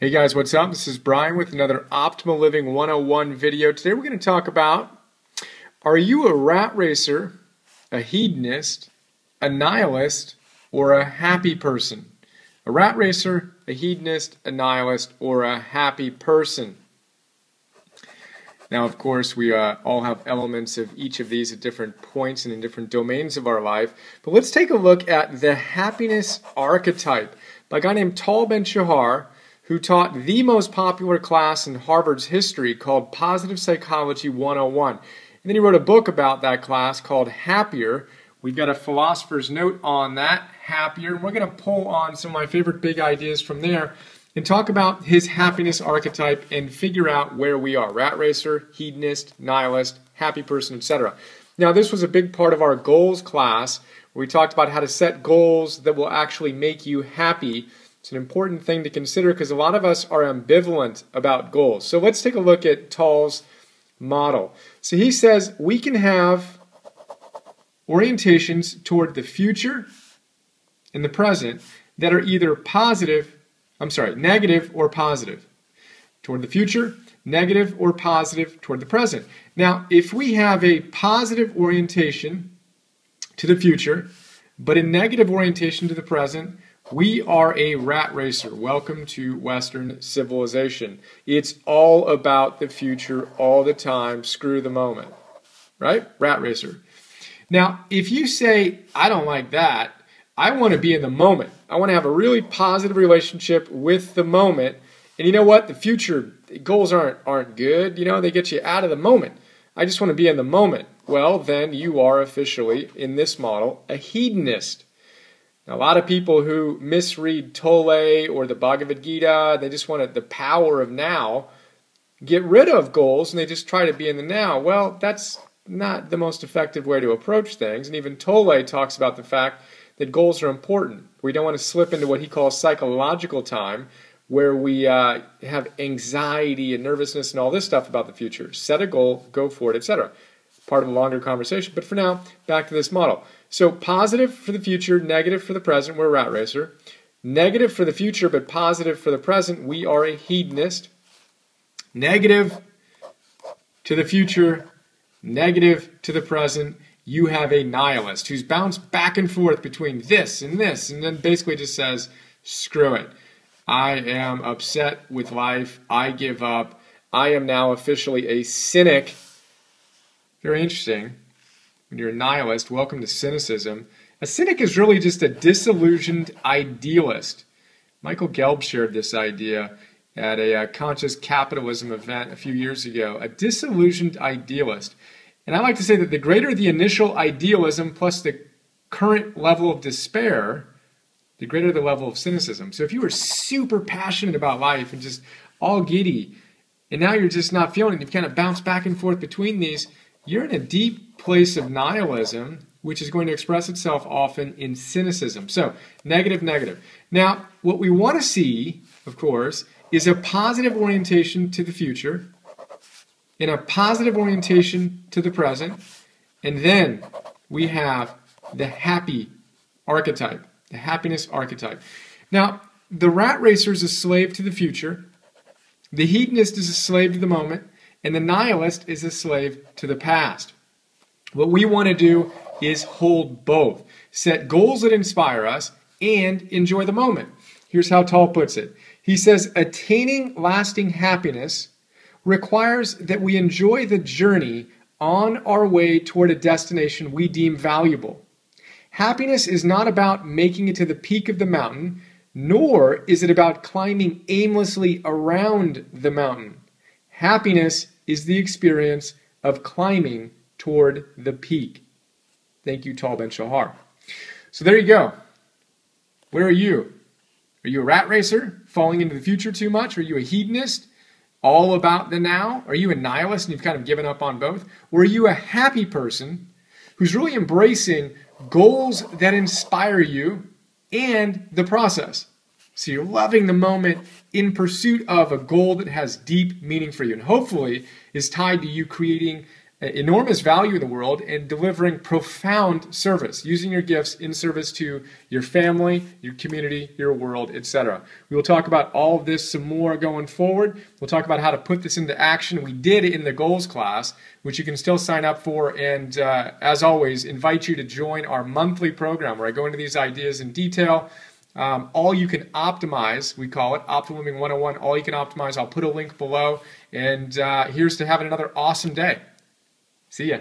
Hey guys, what's up? This is Brian with another Optimal Living 101 video. Today we're going to talk about, are you a rat racer, a hedonist, a nihilist, or a happy person? A rat racer, a hedonist, a nihilist, or a happy person? Now, of course, we all have elements of each of these at different points and in different domains of our life. But let's take a look at the happiness archetype by a guy named Tal Ben-Shahar, who taught the most popular class in Harvard's history called Positive Psychology 101. And then he wrote a book about that class called Happier. We've got a philosopher's note on that, Happier. And we're going to pull on some of my favorite big ideas from there and talk about his happiness archetype and figure out where we are. Rat racer, hedonist, nihilist, happy person, etc. Now, this was a big part of our goals class where we talked about how to set goals that will actually make you happy. It's an important thing to consider because a lot of us are ambivalent about goals. So let's take a look at Tal's model. So he says we can have orientations toward the future and the present that are either negative or positive. Toward the future, negative or positive toward the present. Now, if we have a positive orientation to the future, but a negative orientation to the present, we are a rat racer. Welcome to Western civilization. It's all about the future all the time. Screw the moment. Right? Rat racer. Now, if you say, I don't like that, I want to be in the moment. I want to have a really positive relationship with the moment. And you know what? The future goals aren't good. You know, they get you out of the moment. I just want to be in the moment. Well, then you are officially, in this model, a hedonist. Now, a lot of people who misread Tolle or the Bhagavad Gita, they just want the power of now, get rid of goals and they just try to be in the now. Well, that's not the most effective way to approach things. And even Tolle talks about the fact that goals are important. We don't want to slip into what he calls psychological time, where we have anxiety and nervousness and all this stuff about the future. Set a goal, go for it, etc. Part of a longer conversation. But for now, back to this model. So positive for the future, negative for the present, we're a rat racer. Negative for the future, but positive for the present, we are a hedonist. Negative to the future, negative to the present, you have a nihilist who's bounced back and forth between this, and then basically just says, screw it. I am upset with life. I give up. I am now officially a cynic. Very interesting. When you're a nihilist, welcome to cynicism. A cynic is really just a disillusioned idealist. Michael Gelb shared this idea at a conscious capitalism event a few years ago. A disillusioned idealist. And I like to say that the greater the initial idealism plus the current level of despair, the greater the level of cynicism. So if you were super passionate about life and just all giddy, and now you're just not feeling it, you've kind of bounced back and forth between these, you're in a deep place of nihilism, which is going to express itself often in cynicism. So, negative, negative. Now, what we want to see, of course, is a positive orientation to the future, and a positive orientation to the present, and then we have the happy archetype, the happiness archetype. Now, the rat racer is a slave to the future, the hedonist is a slave to the moment, and the nihilist is a slave to the past. What we want to do is hold both. Set goals that inspire us and enjoy the moment. Here's how Tal puts it. He says, attaining lasting happiness requires that we enjoy the journey on our way toward a destination we deem valuable. Happiness is not about making it to the peak of the mountain, nor is it about climbing aimlessly around the mountain. Happiness is the experience of climbing toward the peak. Thank you, Tal Ben-Shahar. So there you go. Where are you? Are you a rat racer, falling into the future too much? Are you a hedonist, all about the now? Are you a nihilist and you've kind of given up on both? Or are you a happy person who's really embracing goals that inspire you and the process? So you're loving the moment in pursuit of a goal that has deep meaning for you and hopefully is tied to you creating enormous value in the world and delivering profound service, using your gifts in service to your family, your community, your world, etc. We will talk about all of this some more going forward. We'll talk about how to put this into action. We did it in the goals class, which you can still sign up for, and as always, invite you to join our monthly program where I go into these ideas in detail. All you can optimize, we call it Optimal Living 101, all you can optimize. I'll put a link below, and here's to having another awesome day. See ya.